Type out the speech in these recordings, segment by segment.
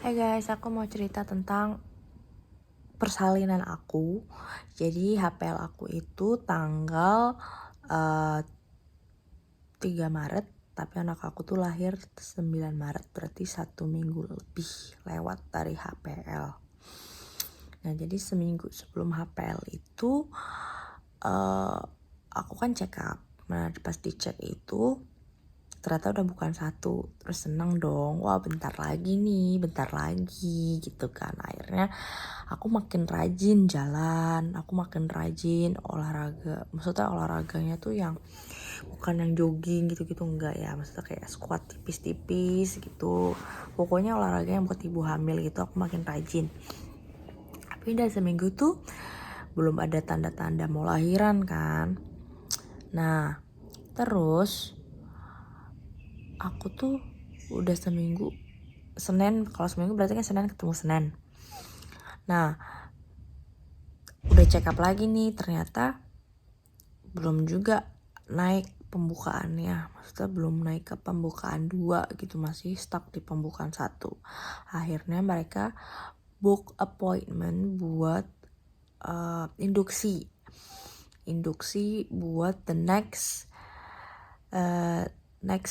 Hai guys, aku mau cerita tentang persalinan aku. Jadi HPL aku itu tanggal eh, 3 Maret, tapi anak aku tuh lahir 9 Maret, berarti 1 minggu lebih lewat dari HPL. Nah, jadi seminggu sebelum HPL itu eh, aku kan check up. Nah, pas dicek itu ternyata udah bukan satu. Terus seneng dong, wah bentar lagi nih, bentar lagi gitu kan. Akhirnya aku makin rajin jalan, aku makin rajin olahraga. Maksudnya olahraganya tuh yang bukan yang jogging gitu-gitu, enggak ya. Maksudnya kayak squat tipis-tipis gitu. Pokoknya olahraga yang buat ibu hamil gitu, aku makin rajin. Tapi udah seminggu tuh belum ada tanda-tanda mau lahiran kan. Nah, terus aku tuh udah seminggu Senin, kalau seminggu berarti kan Senin ketemu Senin. Nah, udah check up lagi nih, ternyata belum juga naik pembukaannya. Maksudnya belum naik ke pembukaan 2 gitu, masih stuck di pembukaan 1. Akhirnya mereka book appointment buat induksi buat the next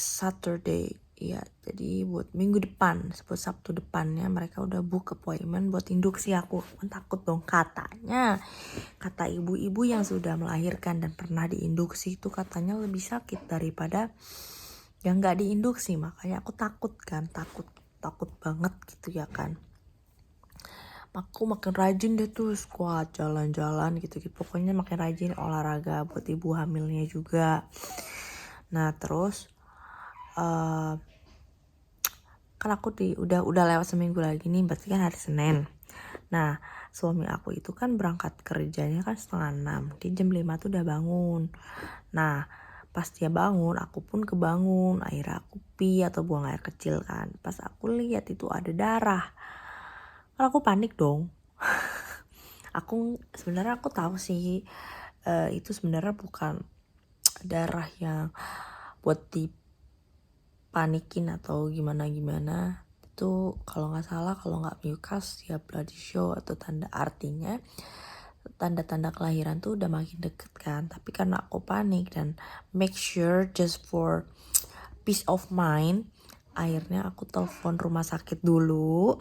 Saturday ya. Jadi buat minggu depan, buat Sabtu depannya mereka udah book appointment buat induksi aku. Kan takut dong, kata ibu-ibu yang sudah melahirkan dan pernah diinduksi itu katanya lebih sakit daripada yang nggak diinduksi. Makanya aku takut banget gitu ya kan. Aku makin rajin deh tuh squat, jalan-jalan gitu. Pokoknya makin rajin olahraga buat ibu hamilnya juga. Nah, terus kan aku udah lewat seminggu lagi nih, berarti kan hari Senin. Nah, suami aku itu kan berangkat kerjanya kan 5:30, dia jam 5 tuh udah bangun. Nah, pas dia bangun, aku pun kebangun. Akhirnya aku atau buang air kecil kan. Pas aku lihat itu ada darah, kan aku panik dong. Sebenarnya aku tahu sih itu sebenarnya bukan darah yang buat dipanikin atau gimana. Itu kalau nggak salah, kalau nggak mucus ya bloody show, atau tanda-tanda kelahiran tuh udah makin deket kan. Tapi karena aku panik dan make sure just for peace of mind, akhirnya aku telepon rumah sakit dulu.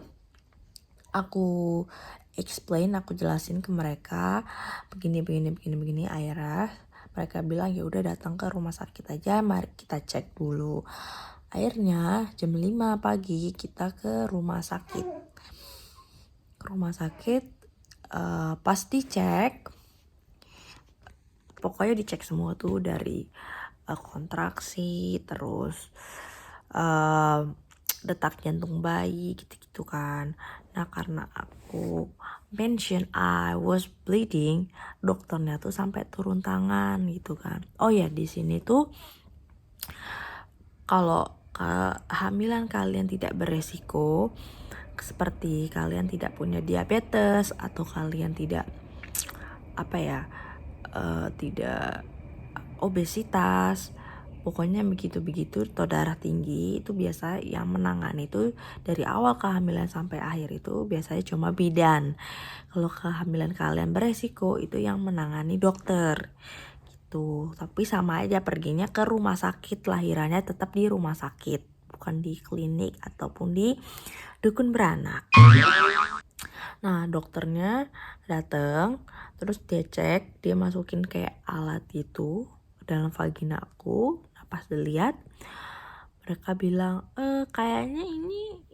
Aku aku jelasin ke mereka begini. Akhirnya mereka bilang ya udah datang ke rumah sakit aja, mari kita cek dulu. Akhirnya jam 5 pagi kita ke rumah sakit. Pas dicek, pokoknya dicek semua tuh dari kontraksi, terus detak jantung bayi gitu-gitu kan. Nah, karena aku mention I was bleeding, dokternya tuh sampai turun tangan gitu kan. Oh ya, di sini tuh kalau kehamilan kalian tidak beresiko, seperti kalian tidak punya diabetes atau kalian tidak tidak obesitas, pokoknya begitu atau darah tinggi, itu biasa yang menangani itu dari awal kehamilan sampai akhir itu biasanya cuma bidan. Kalau kehamilan kalian beresiko itu yang menangani dokter gitu. Tapi sama aja, perginya ke rumah sakit, lahirannya tetap di rumah sakit, bukan di klinik ataupun di dukun beranak. Nah, dokternya datang, terus dia cek, dia masukin kayak alat gitu ke dalam vagina aku. Nah, pas dilihat, mereka bilang, kayaknya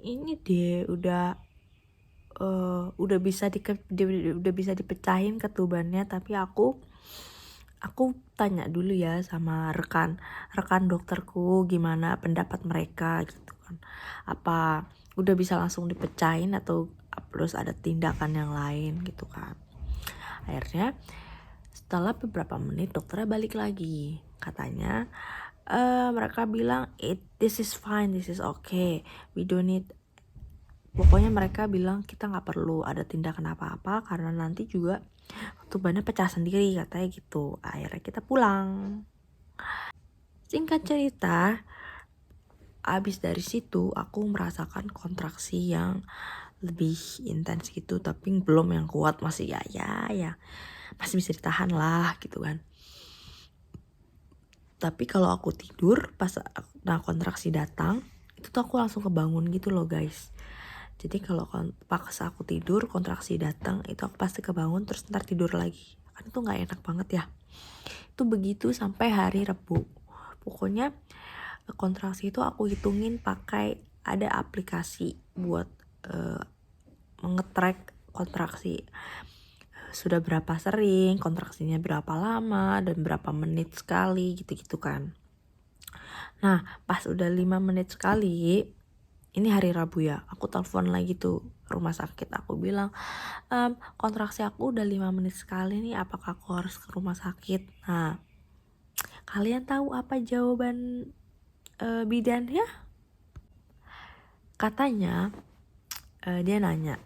ini deh udah bisa dipecahin ketubannya. Tapi aku tanya dulu ya sama rekan dokterku gimana pendapat mereka gitu kan. Apa udah bisa langsung dipecahin atau harus ada tindakan yang lain gitu kan. Akhirnya setelah beberapa menit dokternya balik lagi. Katanya mereka bilang this is fine, this is okay, we don't need. Pokoknya mereka bilang kita gak perlu ada tindakan apa-apa karena nanti juga tubannya pecah sendiri, katanya gitu. Akhirnya kita pulang. Singkat cerita, abis dari situ aku merasakan kontraksi yang lebih intens gitu, tapi belum yang kuat, masih ya masih bisa ditahan lah gitu kan. Tapi kalau aku tidur pas kontraksi datang, itu tuh aku langsung kebangun gitu loh guys. Jadi kalau pas aku tidur kontraksi datang, itu aku pasti kebangun terus ntar tidur lagi. Kan itu nggak enak banget ya. Itu begitu sampai hari Rabu. Pokoknya kontraksi itu aku hitungin pakai ada aplikasi buat nge-track kontraksi. Sudah berapa sering, kontraksinya berapa lama, dan berapa menit sekali gitu-gitu kan. Nah pas udah 5 menit sekali, ini hari Rabu ya, aku telepon lagi tuh rumah sakit. Aku bilang, kontraksi aku udah 5 menit sekali nih, apakah aku harus ke rumah sakit? Nah, kalian tahu apa jawaban bidan ya? Katanya dia nanya,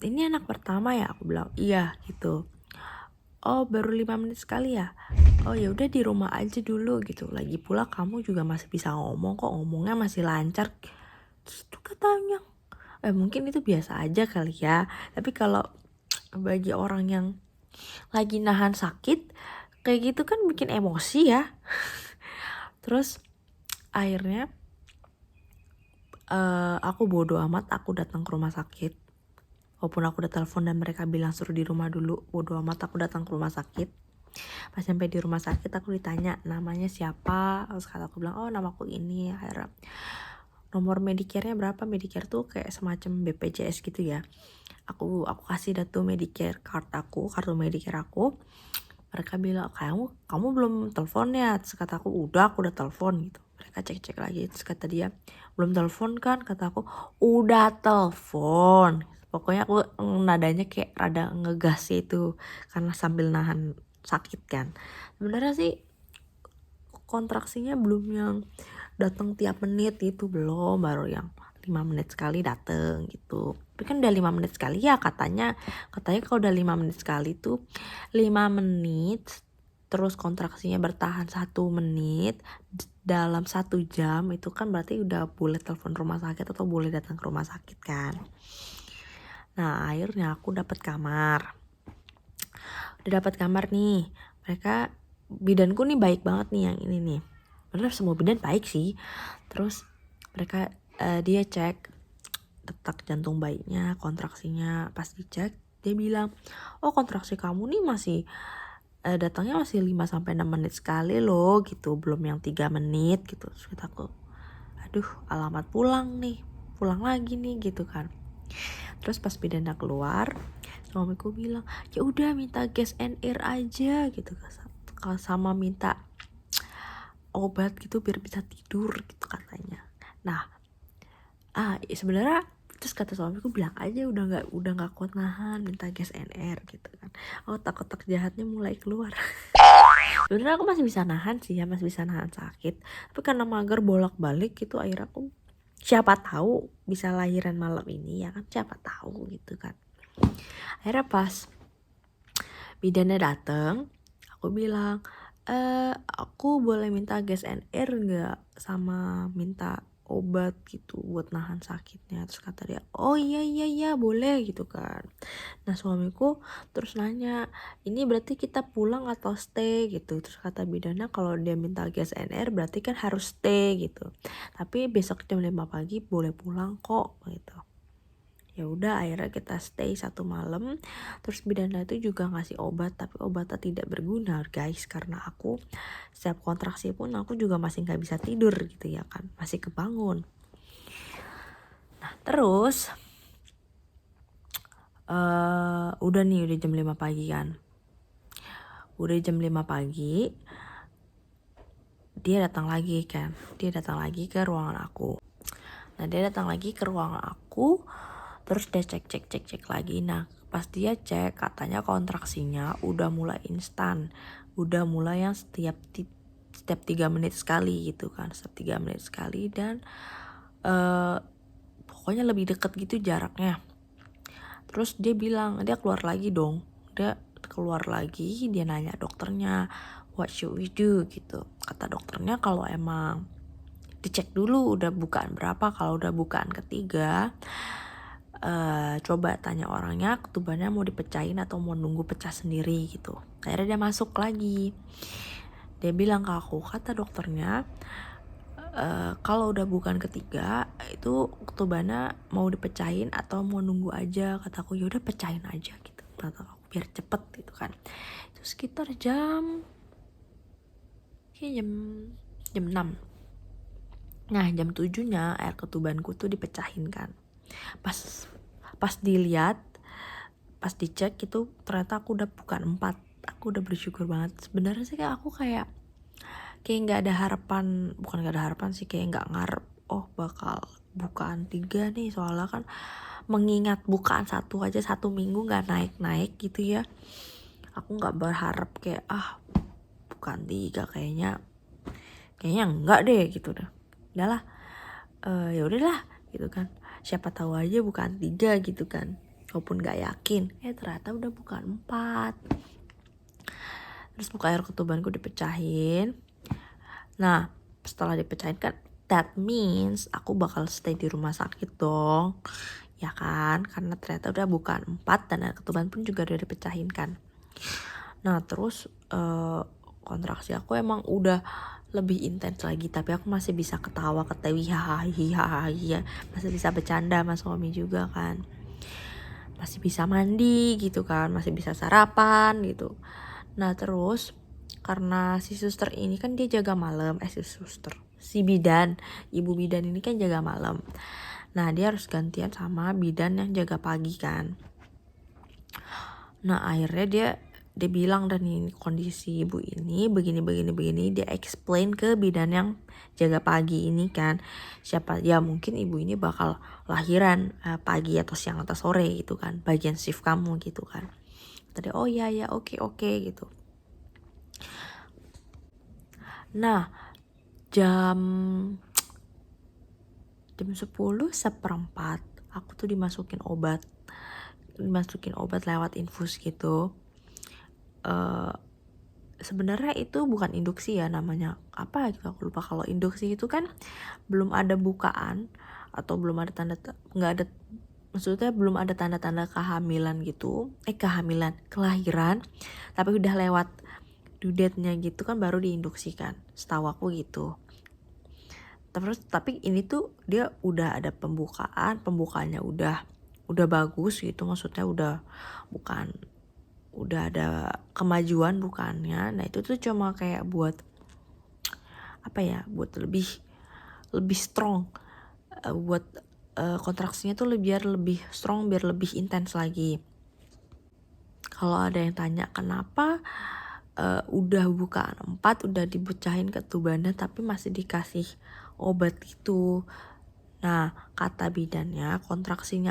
ini anak pertama ya? Aku bilang iya gitu. Oh baru 5 menit sekali ya? Oh ya udah di rumah aja dulu gitu. Lagi pula kamu juga masih bisa ngomong kok, ngomongnya masih lancar gitu katanya. Mungkin itu biasa aja kali ya. Tapi kalau bagi orang yang lagi nahan sakit kayak gitu kan bikin emosi ya. Terus akhirnya aku bodo amat, aku datang ke rumah sakit. Walaupun aku udah telepon dan mereka bilang suruh di rumah dulu, bodo amat aku datang ke rumah sakit. Pas sampai di rumah sakit aku ditanya namanya siapa, terus kata aku bilang oh namaku ini. Akhirnya nomor Medicare-nya berapa? Medicare tuh kayak semacam BPJS gitu ya. Aku kasih datu Medicare card aku, kartu Medicare aku. Mereka bilang kamu belum telepon ya? Terus kata aku udah telepon gitu. Mereka cek lagi, terus kata dia belum telepon kan? Kata aku udah telepon. Pokoknya aku nadanya kayak rada ngegas itu karena sambil nahan sakit kan. Sebenarnya sih kontraksinya belum yang datang tiap menit itu, belum, baru yang 5 menit sekali dateng gitu. Tapi kan udah 5 menit sekali ya katanya kalau udah 5 menit sekali tuh 5 menit terus kontraksinya bertahan 1 menit dalam 1 jam, itu kan berarti udah boleh telepon rumah sakit atau boleh datang ke rumah sakit kan. Nah akhirnya aku dapat kamar. Udah dapat kamar nih, mereka bidanku nih baik banget nih yang ini nih. Bener semua bidan baik sih. Terus mereka dia cek detak jantung bayinya, kontraksinya. Pas dicek dia bilang, oh kontraksi kamu nih masih datangnya masih 5-6 menit sekali loh gitu, belum yang 3 menit gitu. Terus kata aku, aduh alamat pulang lagi nih gitu kan. Terus pas bidannya keluar, suamiku bilang ya udah minta gas and air aja gitu, sama minta obat gitu biar bisa tidur gitu katanya. Nah sebenarnya terus kata suamiku bilang aja udah nggak kuat nahan, minta gas and air gitu kan. Otak jahatnya mulai keluar. Sebenarnya aku masih bisa nahan sih ya, masih bisa nahan sakit, tapi karena mager bolak-balik gitu akhirnya aku siapa tahu bisa lahiran malam ini ya kan, siapa tahu gitu kan. Akhirnya pas bidannya dateng, aku bilang aku boleh minta gas and air nggak, sama minta obat gitu buat nahan sakitnya. Terus kata dia oh iya boleh gitu kan. Nah suamiku terus nanya ini berarti kita pulang atau stay gitu. Terus kata bidannya kalau dia minta gas and air berarti kan harus stay gitu, tapi besok jam 5 pagi boleh pulang kok gitu. Ya udah akhirnya kita stay 1 malam. Terus bidannya itu juga ngasih obat, tapi obatnya tidak berguna guys, karena aku setiap kontraksi pun aku juga masih nggak bisa tidur gitu ya kan, masih kebangun. Nah terus udah jam 5 pagi kan, udah jam 5 pagi dia datang lagi ke ruangan aku. Nah dia datang lagi ke ruangan aku, terus dia cek lagi. Nah pas dia cek katanya kontraksinya udah mulai instan, udah mulai yang setiap 3 menit sekali gitu kan, setiap 3 menit sekali. Dan pokoknya lebih deket gitu jaraknya. Terus dia bilang, dia keluar lagi, dia nanya dokternya what should we do gitu. Kata dokternya kalau emang dicek dulu udah bukaan berapa. Kalau udah bukaan ketiga, coba tanya orangnya ketubannya mau dipecahin atau mau nunggu pecah sendiri gitu. Akhirnya dia masuk lagi. Dia bilang ke aku, kata dokternya, kalau udah bukaan ketiga itu ketubannya mau dipecahin atau mau nunggu aja. Kataku ya udah pecahin aja gitu, kata aku, biar cepet gitu kan. Itu sekitar jam 6. Nah jam 7-nya air ketubanku tuh dipecahin kan. Pas dilihat, pas dicek itu ternyata aku udah bukan 4. Aku udah bersyukur banget. Sebenarnya sih kayak aku kayak nggak ada harapan, bukan nggak ada harapan sih, kayak nggak ngarep bakal bukaan 3 nih, soalnya kan mengingat bukaan 1 aja 1 minggu nggak naik gitu ya. Aku nggak berharap kayak bukaan 3 kayaknya enggak deh gitu dah. Udahlah, ya udahlah gitu kan, siapa tahu aja bukan 3 gitu kan, walaupun nggak yakin. Ternyata udah bukan 4. Terus buka air ketubanku dipecahin. Nah setelah dipecahin kan, that means aku bakal stay di rumah sakit dong, ya kan, karena ternyata udah bukan 4 dan air ketuban pun juga udah dipecahin kan. Nah terus kontraksi aku emang udah lebih intens lagi, tapi aku masih bisa ketawa hahaha, masih bisa bercanda sama suami juga kan, masih bisa mandi gitu kan, masih bisa sarapan gitu. Nah terus karena si suster ini kan dia jaga malam, si bidan, ibu bidan ini kan jaga malam. Nah dia harus gantian sama bidan yang jaga pagi kan. Nah akhirnya dia bilang, dan ini kondisi ibu ini begini, dia explain ke bidan yang jaga pagi ini kan, siapa ya mungkin ibu ini bakal lahiran pagi atau siang atau sore gitu kan, bagian shift kamu gitu kan. Tadi oh ya oke gitu. Nah jam 10:15 aku tuh dimasukin obat lewat infus gitu. Sebenarnya itu bukan induksi ya, namanya apa gitu aku lupa. Kalau induksi itu kan belum ada bukaan atau belum ada maksudnya belum ada tanda-tanda kehamilan gitu, kelahiran, tapi udah lewat due date-nya gitu kan, baru diinduksikan, setahu aku gitu. Terus tapi ini tuh dia udah ada pembukaannya udah bagus gitu, maksudnya udah ada kemajuan bukannya. Nah itu tuh cuma kayak buat buat lebih strong, buat kontraksinya tuh biar lebih strong, biar lebih intens lagi. Kalau ada yang tanya kenapa udah bukaan 4 udah dipecahin ketubannya tapi masih dikasih obat itu. Nah kata bidannya kontraksi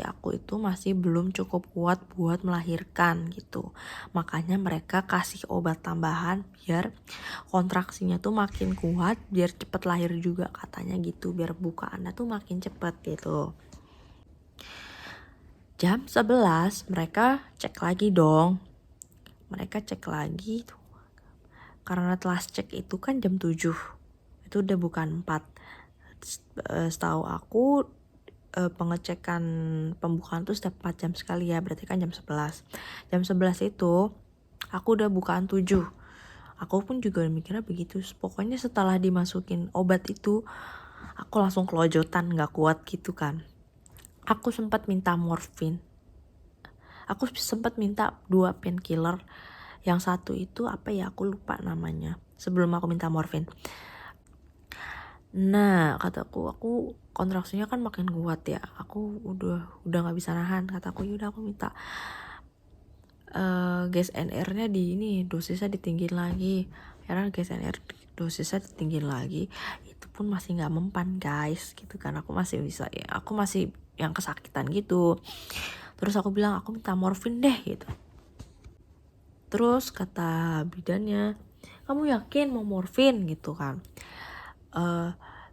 aku itu masih belum cukup kuat buat melahirkan gitu, makanya mereka kasih obat tambahan biar kontraksinya tuh makin kuat, biar cepet lahir juga katanya gitu, biar bukaannya tuh makin cepet gitu. Jam 11 mereka cek lagi dong, karena telah cek itu kan jam 7, itu udah bukan 4. Setahu aku pengecekan pembukaan tuh setiap 4 jam sekali ya, berarti kan jam 11 itu aku udah bukaan 7. Aku pun juga mikirnya begitu. Pokoknya setelah dimasukin obat itu aku langsung kelojotan, gak kuat gitu kan. Aku sempat minta morfin, aku sempat minta 2 painkiller. Yang satu itu aku lupa namanya sebelum aku minta morfin. Nah kataku, aku kontraksinya kan makin kuat ya, aku udah nggak bisa nahan. Kataku yaudah aku minta gas NR-nya dosisnya ditinggiin lagi. Karena gas NR dosisnya ditinggiin lagi, itu pun masih nggak mempan guys gitu kan. Aku masih yang kesakitan gitu. Terus aku bilang aku minta morfin deh gitu. Terus kata bidannya, kamu yakin mau morfin gitu kan?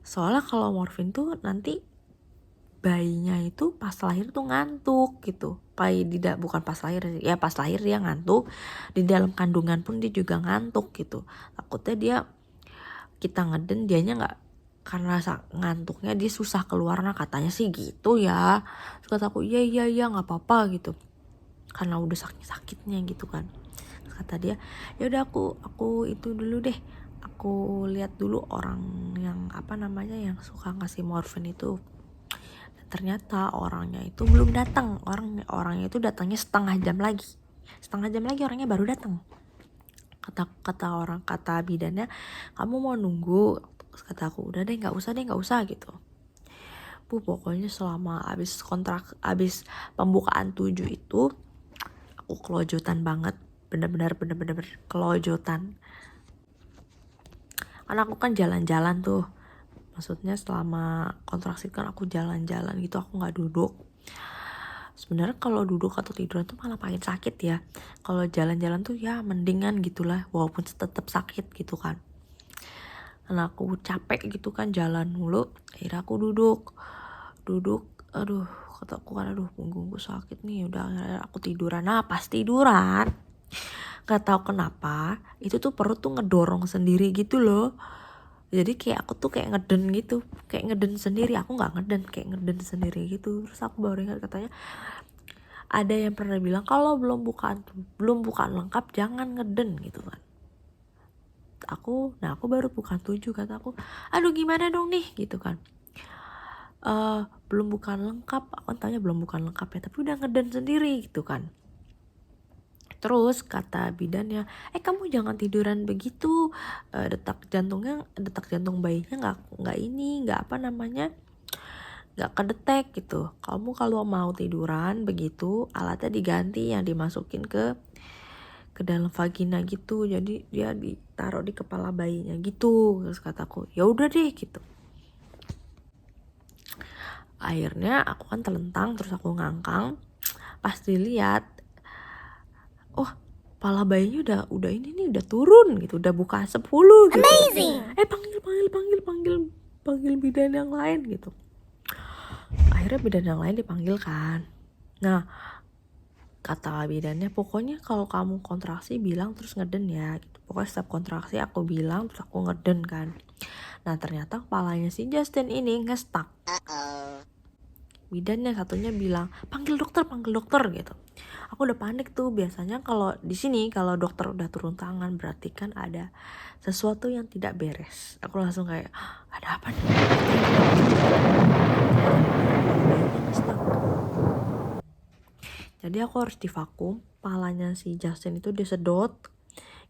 Soalnya kalau morfin tuh nanti bayinya itu pas lahir tuh ngantuk gitu. Bukan pas lahir ya, pas lahir dia ngantuk, di dalam kandungan pun dia juga ngantuk gitu. Takutnya kita ngeden dianya karena ngantuknya dia susah keluar, nah katanya sih gitu ya. Terus kata aku iya nggak apa-apa gitu, karena udah sakitnya gitu kan. Terus kata dia ya udah aku itu dulu deh, aku lihat dulu orang yang apa namanya yang suka ngasih morfin itu. Dan ternyata orangnya itu belum datang, orangnya itu datangnya setengah jam lagi orangnya baru datang. Kata bidannya, kamu mau nunggu? Terus kata aku udah deh nggak usah gitu. Pokoknya selama abis pembukaan 7 itu aku kelojotan banget, bener-bener kelojotan. Karena aku kan jalan-jalan tuh, maksudnya selama kontraksi kan aku jalan-jalan gitu, aku nggak duduk. Sebenarnya kalau duduk atau tiduran tuh malah paling sakit ya. Kalau jalan-jalan tuh ya mendingan gitulah, walaupun tetap sakit gitu kan. Karena aku capek gitu kan jalan mulu, akhirnya aku duduk. Aduh kataku kan aduh punggungku sakit nih, udah akhirnya aku tiduran. Nah pas tiduran gak tahu kenapa itu tuh perut tuh ngedorong sendiri gitu loh. Jadi kayak aku tuh kayak ngeden gitu, kayak ngeden sendiri. Aku nggak ngeden, kayak ngeden sendiri gitu. Terus aku baru ingat katanya ada yang pernah bilang kalau belum bukaan lengkap jangan ngeden gitu kan. Aku baru bukaan 7, kata aku aduh gimana dong nih gitu kan. Belum bukaan lengkap, aku tanya belum bukaan lengkap ya, tapi udah ngeden sendiri gitu kan. Terus kata bidannya, kamu jangan tiduran begitu, detak jantung bayinya nggak kedetek gitu. Kamu kalau mau tiduran begitu, alatnya diganti, yang dimasukin ke dalam vagina gitu, jadi dia ditaruh di kepala bayinya gitu. Terus kataku ya udah deh gitu. Akhirnya aku kan telentang, terus aku ngangkang, pas dilihat oh kepala bayinya udah ini nih, udah turun gitu, udah buka 10 gitu. Amazing. Panggil bidan yang lain gitu. Akhirnya bidan yang lain dipanggil kan. Nah kata bidannya, pokoknya kalau kamu kontraksi bilang terus ngeden ya gitu. Pokoknya setiap kontraksi aku bilang terus aku ngeden kan. Nah ternyata kepalanya si Justin ini ngestak. Bidan yang satunya bilang panggil dokter gitu. Aku udah panik tuh. Biasanya kalau di sini kalau dokter udah turun tangan berarti kan ada sesuatu yang tidak beres. Aku langsung kayak ada apa nih? Jadi aku harus divakum, kepalanya si Justin itu disedot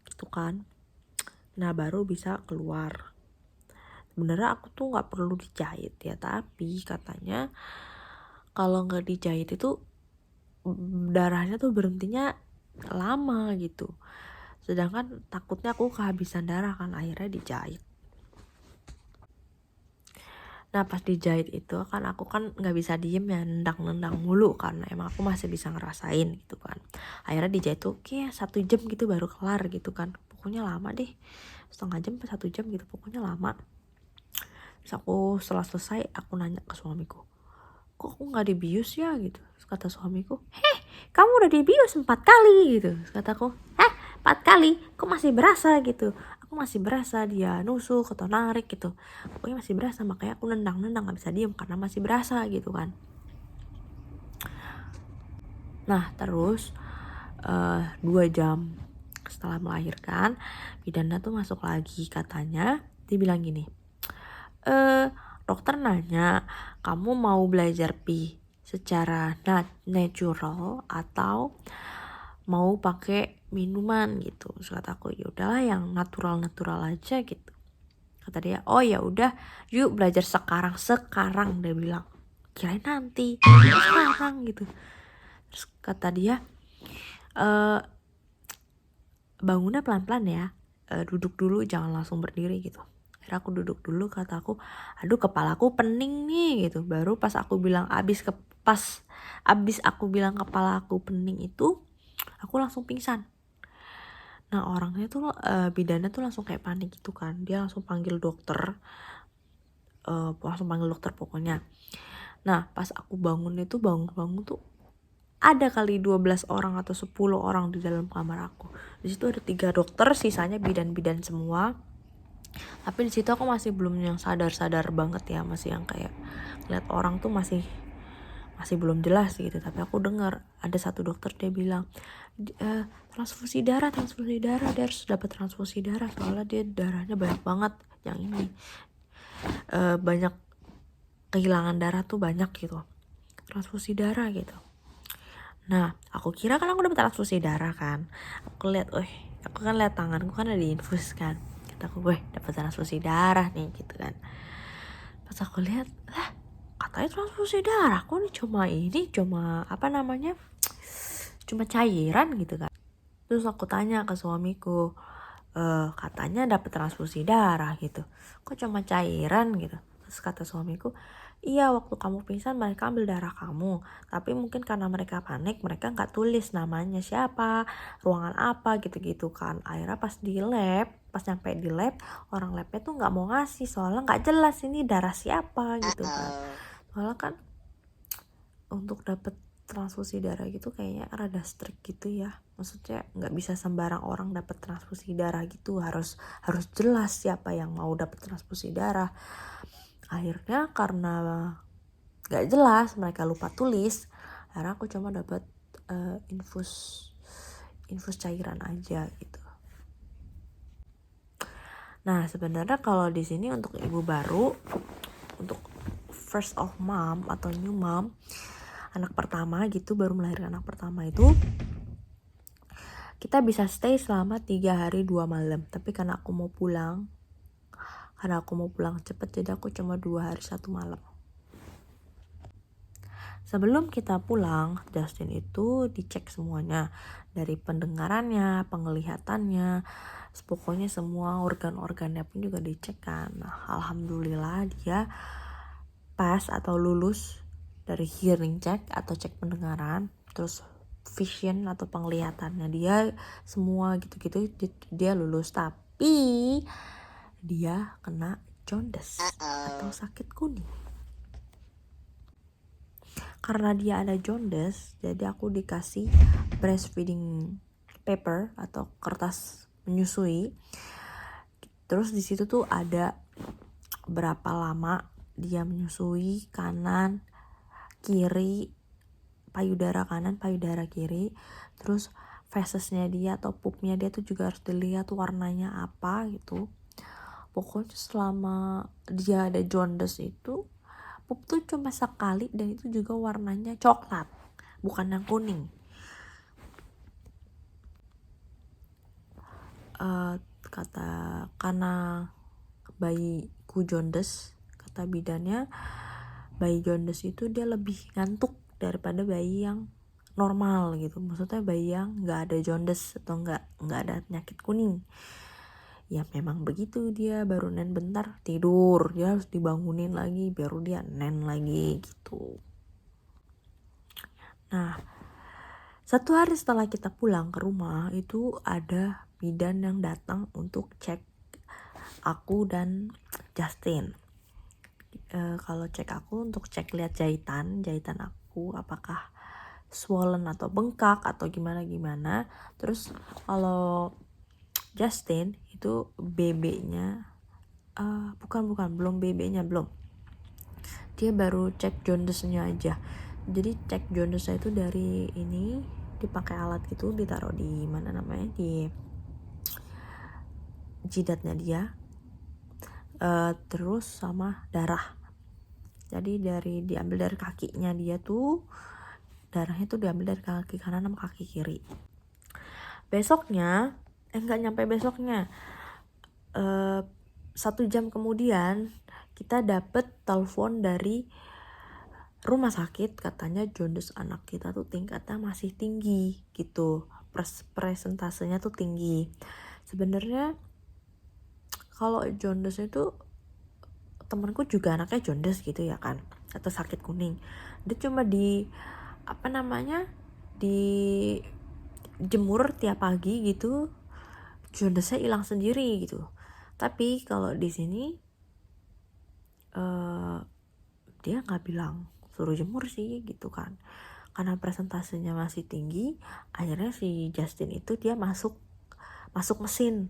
gitu kan. Nah baru bisa keluar. Sebenarnya aku tuh nggak perlu dijahit ya, tapi katanya kalau nggak dijahit itu darahnya tuh berhentinya lama gitu. Sedangkan takutnya aku kehabisan darah kan, akhirnya dijahit. Nah pas dijahit itu kan aku kan nggak bisa diem ya, nendang mulu karena emang aku masih bisa ngerasain gitu kan. Akhirnya dijahit tuh kayak 1 jam gitu baru kelar gitu kan. Pokoknya lama deh, setengah jam ke 1 jam gitu, pokoknya lama. Terus aku setelah selesai aku nanya ke suamiku, kok aku nggak dibius ya gitu. Terus kata suamiku, kamu udah dibius 4 kali gitu. Terus kataku 4 kali kok masih berasa gitu. Aku masih berasa dia nusuk atau narik gitu, pokoknya masih berasa. Makanya aku nendang gak bisa diem karena masih berasa gitu kan. Nah terus 2 jam setelah melahirkan, bidannya tuh masuk lagi. Katanya dia bilang gini, dokter nanya kamu mau belajar pi secara natural atau mau pakai minuman gitu. Terus kata aku ya udahlah yang natural aja gitu. Kata dia oh ya udah yuk belajar sekarang dia bilang. Kirain nanti sekarang gitu. Terus kata dia bangunnya pelan-pelan ya, duduk dulu jangan langsung berdiri gitu. Akhirnya aku duduk dulu, kata aku aduh kepalaku pening nih gitu. Baru pas aku bilang abis aku bilang kepala aku pening itu aku langsung pingsan. Nah orangnya tuh bidannya tuh langsung kayak panik gitu kan, dia langsung panggil dokter, pokoknya. Nah pas aku bangun tuh ada kali 12 orang atau 10 orang di dalam kamar aku. Di situ ada 3 dokter, sisanya bidan-bidan semua. Tapi di situ aku masih belum yang sadar banget ya, masih yang kayak lihat orang tuh masih belum jelas gitu. Tapi aku dengar ada satu dokter, dia bilang transfusi darah, dia harus dapat transfusi darah soalnya dia darahnya banyak banget yang ini, banyak kehilangan darah tuh banyak gitu, transfusi darah gitu. Nah aku kira kan aku dapat transfusi darah kan, aku lihat, aku kan lihat tanganku kan ada diinfus kan, kataku gue dapat transfusi darah nih gitu kan. Pas aku lihat, lah katanya transfusi darah, kok ini cuma apa namanya, cuma cairan gitu kan. Terus aku tanya ke suamiku, katanya dapat transfusi darah gitu, kok cuma cairan gitu. Terus kata suamiku, iya waktu kamu pingsan mereka ambil darah kamu, tapi mungkin karena mereka panik mereka nggak tulis namanya siapa, ruangan apa gitu-gitu kan. Akhirnya pas nyampe di lab, orang labnya tuh nggak mau ngasih soalnya nggak jelas ini darah siapa gitu kan. Soalnya kan untuk dapet transfusi darah gitu kayaknya rada strict gitu ya, maksudnya nggak bisa sembarang orang dapat transfusi darah gitu, harus jelas siapa yang mau dapat transfusi darah. Akhirnya karena nggak jelas, mereka lupa tulis, akhirnya aku cuma dapat infus cairan aja gitu. Nah sebenarnya kalau di sini untuk ibu baru, untuk first of mom atau new mom, anak pertama gitu, baru melahirkan anak pertama itu, kita bisa stay selama 3 hari 2 malam. Tapi karena aku mau pulang cepet, jadi aku cuma 2 hari 1 malam. Sebelum kita pulang, Justin itu dicek semuanya, dari pendengarannya, penglihatannya, pokoknya semua organ-organnya pun juga dicek kan. Nah, alhamdulillah dia pas atau lulus dari hearing check atau cek pendengaran, terus vision atau penglihatannya dia semua gitu-gitu dia lulus. Tapi dia kena jaundice atau sakit kuning. Karena dia ada jaundice, jadi aku dikasih breastfeeding paper atau kertas menyusui. Terus di situ tuh ada berapa lama dia menyusui, kanan, kiri, payudara kanan, payudara kiri. Terus fesesnya dia atau pupnya dia tuh juga harus dilihat warnanya apa gitu. Pokoknya selama dia ada jaundice itu, pup tuh cuma sekali dan itu juga warnanya coklat, bukan yang kuning. Karena bayiku jaundice, kata bidannya bayi jaundice itu dia lebih ngantuk daripada bayi yang normal gitu, maksudnya bayi yang nggak ada jaundice atau nggak ada penyakit kuning. Ya memang begitu, dia baru nen bentar tidur, dia harus dibangunin lagi baru dia nen lagi gitu. Nah 1 hari setelah kita pulang ke rumah itu ada bidan yang datang untuk cek aku dan Justin. Kalau cek aku untuk cek lihat jahitan aku apakah swollen atau bengkak atau gimana. Terus kalau Justin itu BB-nya belum BB-nya belum. Dia baru cek jaundice-nya aja. Jadi cek jaundice itu dari ini dipakai alat gitu, ditaruh di mana namanya, di jidatnya dia, terus sama darah. Jadi diambil dari kakinya dia tuh, darahnya tuh diambil dari kaki kanan sama kaki kiri. Besoknya nggak nyampe besoknya, 1 jam kemudian kita dapet telepon dari rumah sakit, katanya jaundice anak kita tuh tingkatnya masih tinggi gitu, presentasenya tuh tinggi. Sebenarnya kalau jaundice itu, temanku juga anaknya jaundice gitu ya kan, atau sakit kuning, dia cuma di jemur tiap pagi gitu, jaundice-nya hilang sendiri gitu. Tapi kalau di sini dia nggak bilang suruh jemur sih gitu kan, karena presentasenya masih tinggi. Akhirnya si Justin itu dia masuk mesin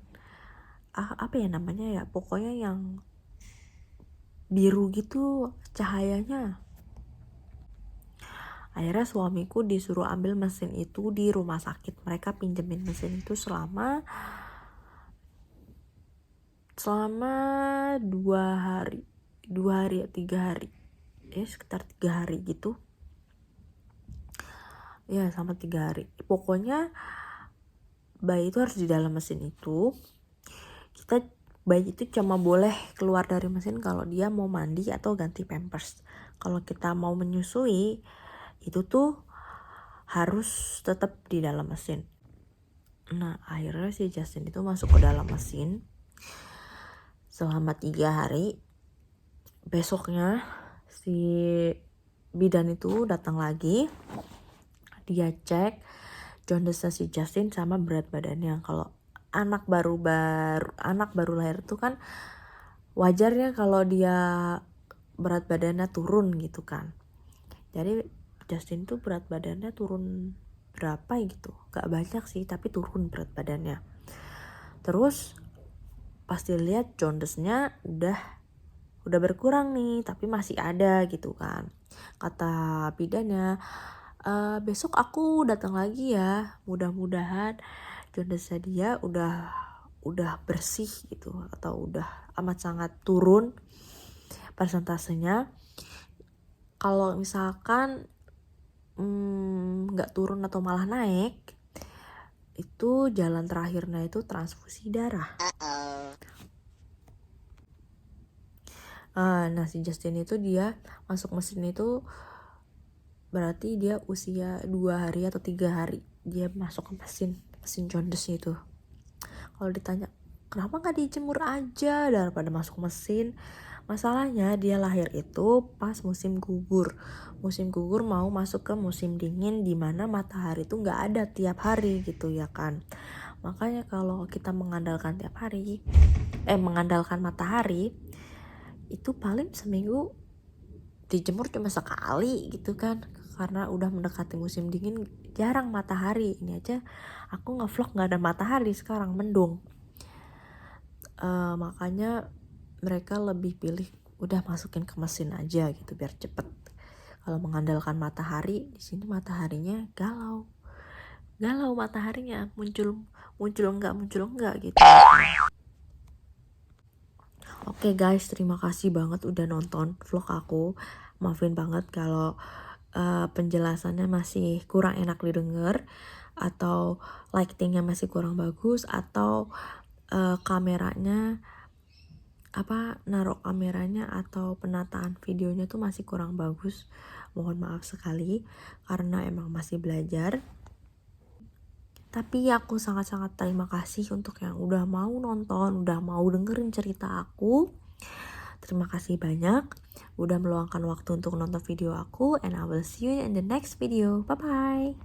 apa ya namanya ya, pokoknya yang biru gitu cahayanya. Akhirnya suamiku disuruh ambil mesin itu di rumah sakit. Mereka pinjemin mesin itu selama 2 hari ya 3 hari, sekitar 3 hari gitu ya, sama 3 hari. Pokoknya bayi itu harus di dalam mesin itu. Bayi itu cuma boleh keluar dari mesin kalau dia mau mandi atau ganti pampers. Kalau kita mau menyusui itu tuh harus tetap di dalam mesin. Nah akhirnya si Justin itu masuk ke dalam mesin selama 3 hari. Besoknya si bidan itu datang lagi, dia cek jaundice si Justin sama berat badannya. Kalau anak baru lahir tuh kan wajarnya kalau dia berat badannya turun gitu kan. Jadi Justin tuh berat badannya turun berapa gitu, gak banyak sih tapi turun berat badannya. Terus pas dilihat jaundice-nya udah berkurang nih, tapi masih ada gitu kan. Kata bidannya, besok aku datang lagi ya, mudah-mudahan jaundice dia udah bersih gitu, atau udah amat sangat turun persentasenya. Kalau misalkan nggak turun atau malah naik, itu jalan terakhirnya itu transfusi darah. Nah si Justin itu dia masuk mesin itu berarti dia usia 2 hari atau 3 hari dia masuk ke mesin jaundice itu. Kalau ditanya kenapa gak dijemur aja daripada masuk mesin, masalahnya dia lahir itu pas musim gugur mau masuk ke musim dingin, dimana matahari itu gak ada tiap hari gitu ya kan. Makanya kalau kita mengandalkan matahari itu paling seminggu dijemur cuma sekali gitu kan, karena udah mendekati musim dingin jarang matahari. Ini aja aku ngevlog gak ada matahari sekarang, mendung. Makanya mereka lebih pilih udah masukin ke mesin aja gitu biar cepet. Kalau mengandalkan matahari, di sini mataharinya galau mataharinya, muncul enggak gitu. Oke guys, terima kasih banget udah nonton vlog aku. Maafin banget kalau penjelasannya masih kurang enak didengar, atau lightingnya masih kurang bagus, atau naruh kameranya atau penataan videonya tuh masih kurang bagus. Mohon maaf sekali karena emang masih belajar. Tapi aku sangat-sangat terima kasih untuk yang udah mau nonton, udah mau dengerin cerita aku. Terima kasih banyak udah meluangkan waktu untuk nonton video aku, and I will see you in the next video. Bye bye.